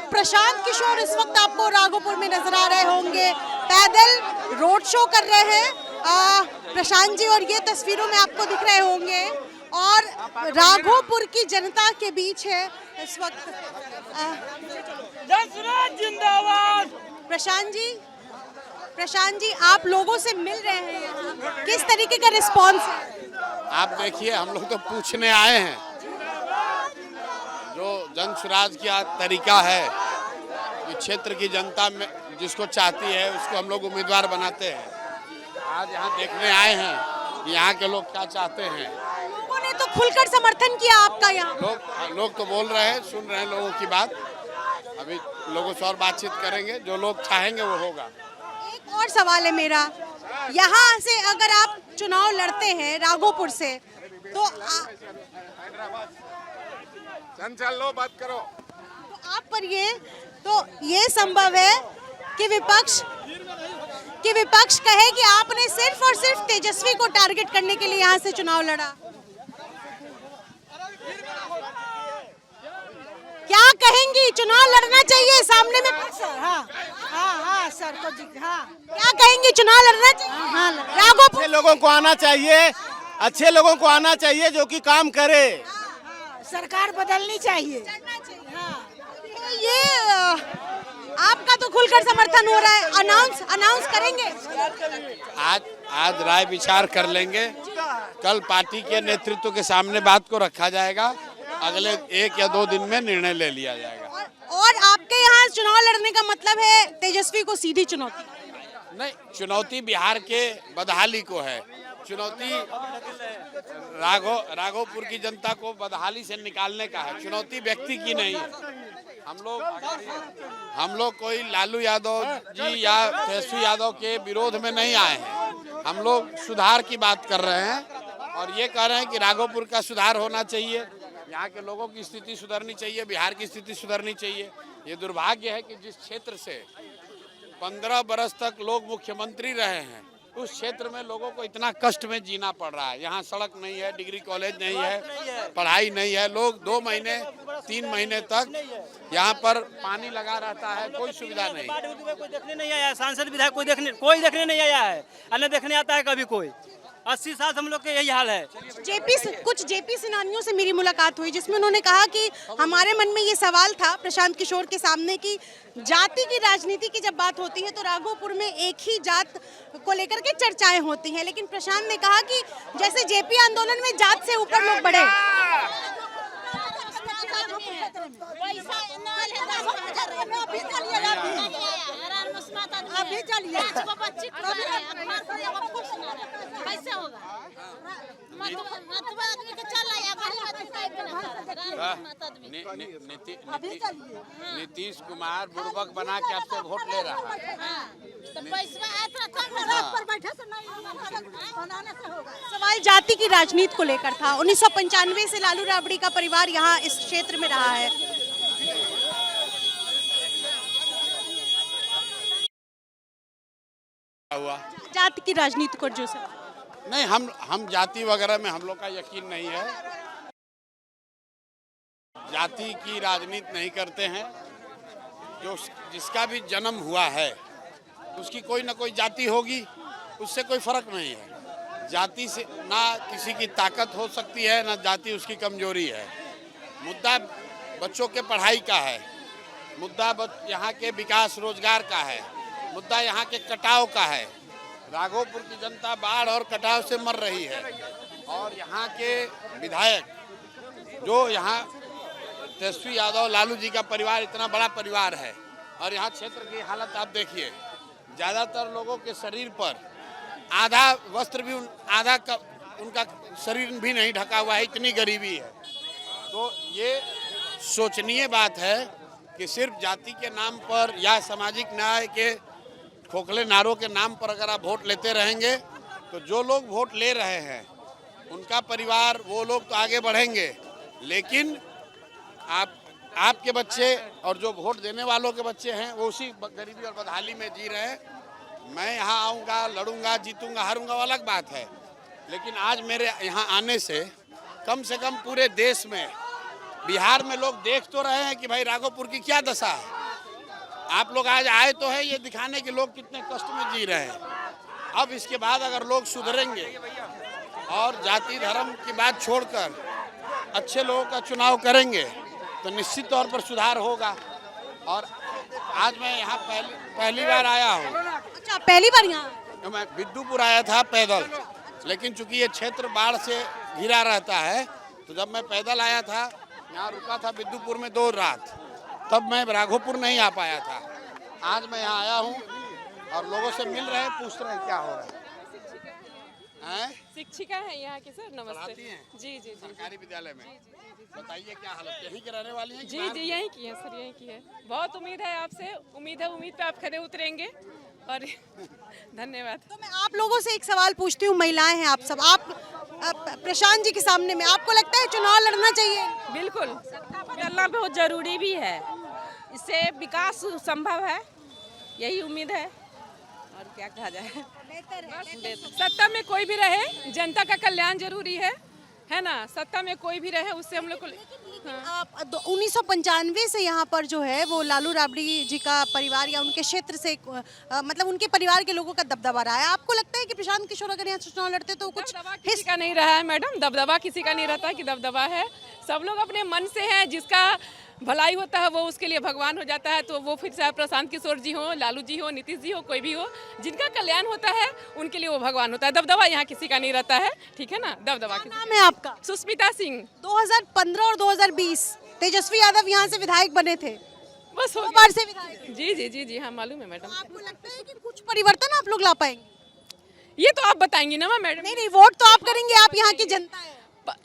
प्रशांत किशोर इस वक्त आपको राघोपुर में नजर आ रहे होंगे, पैदल रोड शो कर रहे हैं प्रशांत जी, और ये तस्वीरों में आपको दिख रहे होंगे। और राघोपुर की जनता के बीच है इस वक्त जिंदाबाद। प्रशांत जी आप लोगों से मिल रहे हैं यहाँ, किस तरीके का रिस्पॉन्स है? आप देखिए, हम लोग तो पूछने आए हैं, जो जन सुराज का तरीका है कि क्षेत्र की जनता में जिसको चाहती है उसको हम लोग उम्मीदवार बनाते हैं। आज यहाँ देखने आए हैं कि यहाँ के लोग क्या चाहते हैं। लोगों ने तो खुलकर समर्थन किया आपका यहाँ। लोग तो बोल रहे हैं, सुन रहे हैं लोगों की बात। अभी लोगों से और बातचीत करेंगे, जो लोग चाहेंगे वो होगा। एक और सवाल है मेरा, यहाँ से अगर आप चुनाव लड़ते हैं राघोपुर से तो लो बात करो। तो आप पर ये संभव है कि विपक्ष कहे कि आपने सिर्फ और सिर्फ तेजस्वी को टारगेट करने के लिए यहाँ से चुनाव लड़ा। क्या कहेंगी, चुनाव लड़ना चाहिए सामने में? हाँ सर को क्या कहेंगी, चुनाव लड़ना चाहिए? राघोपुर अच्छे लोगों को आना चाहिए, अच्छे लोगों को आना चाहिए जो कि काम करे। सरकार बदलनी चाहिए। ये आपका तो खुलकर समर्थन हो रहा है, अनाउंस करेंगे? आज राय विचार कर लेंगे। कल पार्टी के नेतृत्व के सामने बात को रखा जाएगा। अगले 1 या 2 दिन में निर्णय ले लिया जाएगा। और आपके यहाँ चुनाव लड़ने का मतलब है तेजस्वी को सीधी चुनौती? नहीं, चुनौती बिहार के बदहाली को है। चुनौती राघोपुर की जनता को बदहाली से निकालने का है। चुनौती व्यक्ति की नहीं है। हम लोग कोई लालू यादव जी या तेजस्वी यादव के विरोध में नहीं आए हैं। हम लोग सुधार की बात कर रहे हैं और ये कह रहे हैं कि राघोपुर का सुधार होना चाहिए, यहाँ के लोगों की स्थिति सुधरनी चाहिए, बिहार की स्थिति सुधरनी चाहिए। ये दुर्भाग्य है कि जिस क्षेत्र से 15 बरस तक लोग मुख्यमंत्री रहे हैं, उस क्षेत्र में लोगों को इतना कष्ट में जीना पड़ रहा है। यहाँ सड़क नहीं है, डिग्री कॉलेज नहीं है, पढ़ाई नहीं है। लोग 2 महीने 3 महीने तक यहाँ पर पानी लगा रहता है, कोई सुविधा नहीं। कोई देखने नहीं आया, सांसद विधायक कोई देखने नहीं आया है, अन्य देखने आता है कभी कोई। 80 साल हम लोग के यही हाल है। कुछ जेपी सेनानियों से मेरी मुलाकात हुई जिसमें उन्होंने कहा कि हमारे मन में ये सवाल था प्रशांत किशोर के सामने कि जाति की राजनीति की जब बात होती है तो राघोपुर में एक ही जात को लेकर के चर्चाएं होती हैं, लेकिन प्रशांत ने कहा कि जैसे जेपी आंदोलन में जात से ऊपर लोग बढ़े। अभी चलिए कैसे होगा? नीतीश कुमार बुड़बक बना के आपसे वोट ले रहा है। सवाल जाति की राजनीति को लेकर था। 1995 से लालू राबड़ी का परिवार यहाँ इस क्षेत्र में रहा है। हुआ जाति की राजनीति को जो से नहीं, हम जाति वगैरह में हम लोग का यकीन नहीं है। जाति की राजनीति नहीं करते हैं। जो जिसका भी जन्म हुआ है उसकी कोई ना कोई जाति होगी, उससे कोई फर्क नहीं है। जाति से ना किसी की ताकत हो सकती है, ना जाति उसकी कमजोरी है। मुद्दा बच्चों के पढ़ाई का है, मुद्दा यहाँ के विकास रोजगार का है, मुद्दा यहाँ के कटाव का है। राघोपुर की जनता बाढ़ और कटाव से मर रही है और यहाँ के विधायक जो यहाँ तेजस्वी यादव लालू जी का परिवार इतना बड़ा परिवार है और यहाँ क्षेत्र की हालत आप देखिए। ज़्यादातर लोगों के शरीर पर आधा वस्त्र भी उनका शरीर भी नहीं ढका हुआ है, इतनी गरीबी है। तो ये सोचनीय बात है कि सिर्फ जाति के नाम पर या सामाजिक न्याय के खोखले नारों के नाम पर अगर आप वोट लेते रहेंगे तो जो लोग वोट ले रहे हैं उनका परिवार, वो लोग तो आगे बढ़ेंगे, लेकिन आपके बच्चे और जो वोट देने वालों के बच्चे हैं वो उसी गरीबी और बदहाली में जी रहे हैं। मैं यहाँ आऊँगा, लड़ूंगा, जीतूंगा, हारूंगा, वो अलग बात है, लेकिन आज मेरे यहाँ आने से कम पूरे देश में बिहार में लोग देख तो रहे हैं कि भाई राघोपुर की क्या दशा है। आप लोग आज आए तो है ये दिखाने के लोग कितने कष्ट में जी रहे हैं। अब इसके बाद अगर लोग सुधरेंगे और जाति धर्म की बात छोड़कर अच्छे लोगों का चुनाव करेंगे तो निश्चित तौर पर सुधार होगा। और आज मैं यहाँ पहली बार आया हूँ। अच्छा, पहली बार यहाँ? मैं बिद्दूपुर आया था पैदल, लेकिन चूंकि ये क्षेत्र बाढ़ से घिरा रहता है तो जब मैं पैदल आया था, यहाँ रुका था बिद्दूपुर में 2 रात, तब मैं राघोपुर नहीं आ पाया था। आज मैं यहाँ आया हूँ और लोगों से मिल रहे हैं, पूछ रहे हैं क्या हो रहा है। शिक्षिका है यहाँ की सर, नमस्ते। पढ़ाती हैं? जी जी जी। सरकारी विद्यालय में। बताइए क्या हालत, यहीं के रहने वाली हैं कि जी बाहर? जी यहीं की है सर, यहीं की है। बहुत उम्मीद है आपसे, उम्मीद पे आप खड़े उतरेंगे और धन्यवाद। तो मैं आप लोगों से एक सवाल पूछती हूँ, महिलाएं हैं आप सब, आप प्रशांत जी के सामने में, आपको लगता है चुनाव लड़ना चाहिए? बिल्कुल, लड़ना बहुत जरूरी भी है, इससे विकास संभव है, यही उम्मीद है। और क्या कहा जाए, सत्ता में कोई भी रहे, जनता का कल्याण जरूरी है ना। सत्ता में कोई भी रहे, उससे हम लोग को 1995 से यहाँ पर जो है वो लालू राबड़ी जी का परिवार या उनके क्षेत्र से मतलब उनके परिवार के लोगों का दबदबा रहा है। आपको लगता है कि प्रशांत किशोर अगर यहाँ चुनाव लड़ते तो कुछ दबदबा किसी का नहीं रहा है मैडम, दबदबा किसी का नहीं रहता कि दबदबा है। सब लोग अपने मन से हैं, जिसका भलाई होता है वो उसके लिए भगवान हो जाता है। तो वो फिर चाहे प्रशांत किशोर जी हो, लालू जी हो, नीतीश जी हो, कोई भी हो, जिनका कल्याण होता है उनके लिए वो भगवान होता है। दबदबा यहाँ किसी का नहीं रहता है, ठीक है ना। दबदबा क्या नाम है आपका? सुष्मिता सिंह। 2015 और 2020 तेजस्वी यादव यहाँ से विधायक बने थे, बस हो 2 गया। बार से विधायक। जी जी जी जी हाँ, मालूम है मैडम। आपको लगता है कि कुछ परिवर्तन आप लोग ला पाएंगे? ये तो आप बताएंगी ना मैडम। नहीं नहीं, वोट तो आप करेंगे, आप यहाँ की जनता है।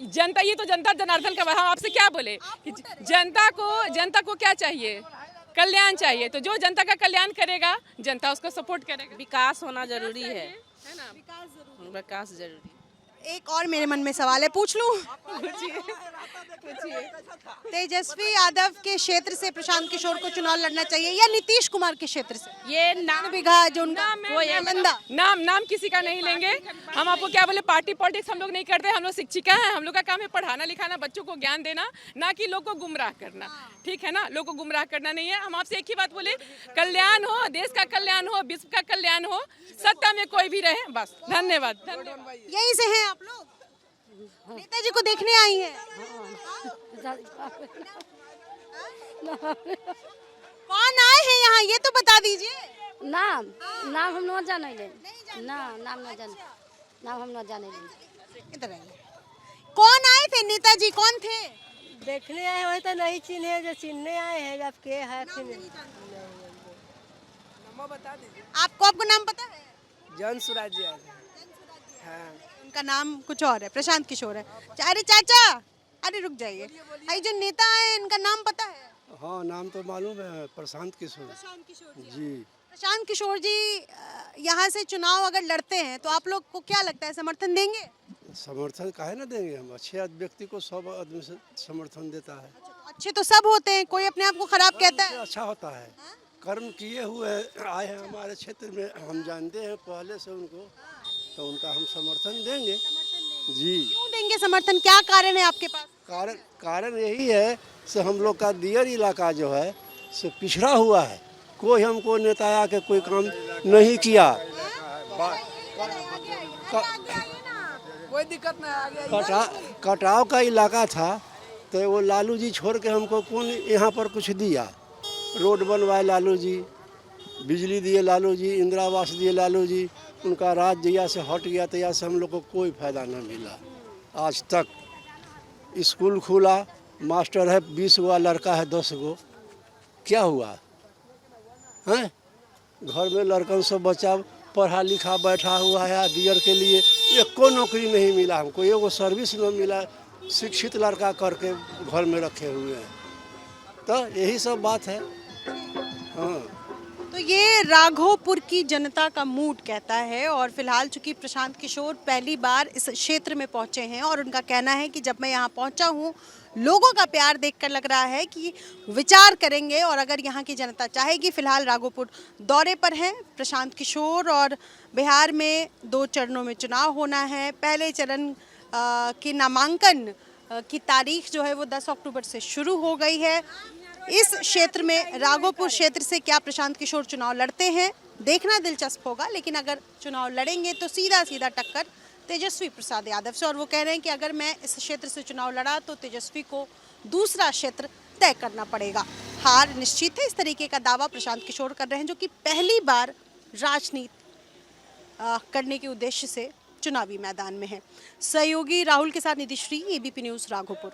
जनता, ये तो जनता जनार्दन का, हम आपसे क्या बोले कि जनता को क्या चाहिए, कल्याण चाहिए। तो जो जनता का कल्याण करेगा, जनता उसको सपोर्ट करेगा। विकास होना जरूरी है ना, विकास जरूरी। एक और मेरे मन में सवाल है, पूछ लूं? तेजस्वी यादव के क्षेत्र से प्रशांत किशोर को चुनाव लड़ना चाहिए या नीतीश कुमार के क्षेत्र से? ये नाम बिघा जो उनका नालंदा। नाम किसी का नहीं लेंगे। हम आपको क्या बोले, पार्टी पॉलिटिक्स हम लोग नहीं करते। हम लोग शिक्षिका हैं, हम लोग का काम है पढ़ाना लिखाना, बच्चों को ज्ञान देना, ना कि लोग को गुमराह करना, ठीक है ना। लोग को गुमराह करना नहीं है। हम आपसे एक ही बात बोले, कल्याण हो, देश का कल्याण हो, विश्व का कल्याण हो, सत्ता में कोई भी रहे, बस। धन्यवाद। यही से हैं आप लोग? नेताजी को देखने आई हैं? कौन आए हैं यहाँ, ये तो बता दीजिए। नाम हम न जाने ले ना, नाम न जाने, नाम हम न जाने ले। इधर आइए। कौन आए थे नेताजी, कौन थे? देखने आए हुए तो नहीं चिन्हे, जो चिन्हने आए हैं जब के है। आपको नाम पता है? जन सुराज जी। हाँ। उनका नाम कुछ और है, प्रशांत किशोर है। अरे चाचा, अरे रुक जाइए, ये जो नेता है इनका नाम पता है? हाँ, नाम तो मालूम है, प्रशांत किशोर। प्रशांत किशोर जी। प्रशांत किशोर जी यहाँ से चुनाव अगर लड़ते हैं तो आप लोग को क्या लगता है, समर्थन देंगे? समर्थन काहे ना देंगे, हम अच्छे व्यक्ति को सब आदमी से समर्थन देता है। अच्छे तो सब होते हैं, कोई अपने आप को खराब कहता है? अच्छा होता है, कर्म किए हुए आए हैं हमारे क्षेत्र में, हम जानते हैं पहले से उनको, तो उनका हम समर्थन देंगे। जी। क्यों देंगे समर्थन, क्या कारण है आपके पास? कारण यही है से हम लोग का दियर इलाका जो है से पिछड़ा हुआ है। कोई हमको नेता आके कोई काम नहीं किया। कोई दिक्कत नहीं। कटाव का इलाका था तो वो लालू जी छोड़ के हमको कौन यहाँ पर कुछ दिया। रोड बनवाए लालू जी, बिजली दिए लालू जी, इंदिरा आवास दिए लालू जी। उनका राज जया से हट गया तो यहाँ से हम लोग को कोई फायदा न मिला आज तक। स्कूल खुला, मास्टर है 20 गो, लड़का है 10 गो, क्या हुआ हैं? घर में लड़कन सब बच्चा पढ़ा लिखा बैठा हुआ है, दियर के लिए एक को नौकरी नहीं मिला हमको, एगो सर्विस न मिला, शिक्षित लड़का करके घर में रखे हुए हैं। तो यही सब बात है। हाँ, तो ये राघोपुर की जनता का मूड कहता है। और फिलहाल चूंकि प्रशांत किशोर पहली बार इस क्षेत्र में पहुंचे हैं और उनका कहना है कि जब मैं यहाँ पहुंचा हूँ, लोगों का प्यार देखकर लग रहा है कि विचार करेंगे और अगर यहाँ की जनता चाहेगी। फिलहाल राघोपुर दौरे पर हैं प्रशांत किशोर और बिहार में 2 चरणों में चुनाव होना है। पहले चरण के नामांकन की तारीख जो है वो 10 अक्टूबर से शुरू हो गई है। इस क्षेत्र में राघोपुर क्षेत्र से क्या प्रशांत किशोर चुनाव लड़ते हैं देखना दिलचस्प होगा, लेकिन अगर चुनाव लड़ेंगे तो सीधा सीधा टक्कर तेजस्वी प्रसाद यादव से, और वो कह रहे हैं कि अगर मैं इस क्षेत्र से चुनाव लड़ा तो तेजस्वी को दूसरा क्षेत्र तय करना पड़ेगा। हार निश्चित है, इस तरीके का दावा प्रशांत किशोर कर रहे हैं, जो कि पहली बार राजनीति करने के उद्देश्य से चुनावी मैदान में है। सहयोगी राहुल के साथ निधि श्री, एबीपी न्यूज़, राघोपुर।